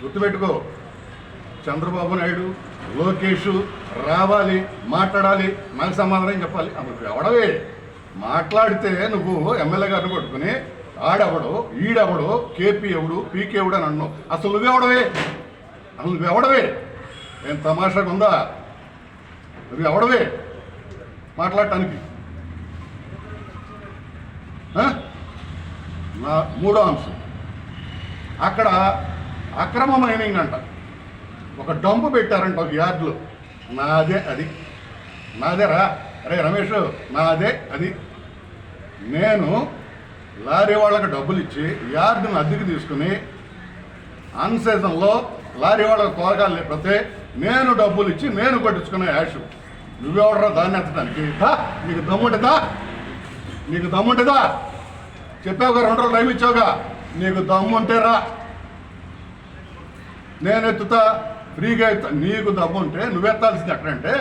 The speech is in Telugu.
గుర్తుపెట్టుకో, చంద్రబాబు నాయుడు, లోకేష్ రావాలి, మాట్లాడాలి, నాకు సమాధానం చెప్పాలి. అప్పుడు ఎవడవే మాట్లాడితే నువ్వు ఎమ్మెల్యే గారిని కొట్టుకుని ఆడెవడు, ఈడెవడు, కేపీ ఎవడు, పీకే ఎవడు అని అన్నావు. అసలు నువ్వెవడవే? అసలు నువ్వెవడవే? ఏం తమాషాగా ఉందా? నువ్వెవడవే మాట్లాడటానికి? నా మూడో అంశం, అక్కడ అక్రమ మైనింగ్ అంట. ఒక డంపు పెట్టారంట ఒక యార్డులో. నాదే అది, నాదేరా. అరే రమేష్, నాదే అది. నేను లారీ వాళ్ళకి డబ్బులు ఇచ్చి యార్డుని అద్దెకి తీసుకుని అన్ సీజన్లో లారీ వాళ్ళకి తోరగాలు లేకపోతే నేను డబ్బులు ఇచ్చి నేను కొట్టించుకునే యాష్. నువ్వెవడరా దాన్ని ఎత్తడానికి? నీకు దమ్ముంటుందా? నీకు దమ్ముంటుందా? చెప్పావుగా, 2 రోజులు టైం ఇచ్చావుగా. నీకు దమ్ముంటేరా, నేను ఎత్తుతా, ఫ్రీగా ఎత్తా. నీకు దమ్ముంటే నువ్వెత్తాల్సింది ఎక్కడంటే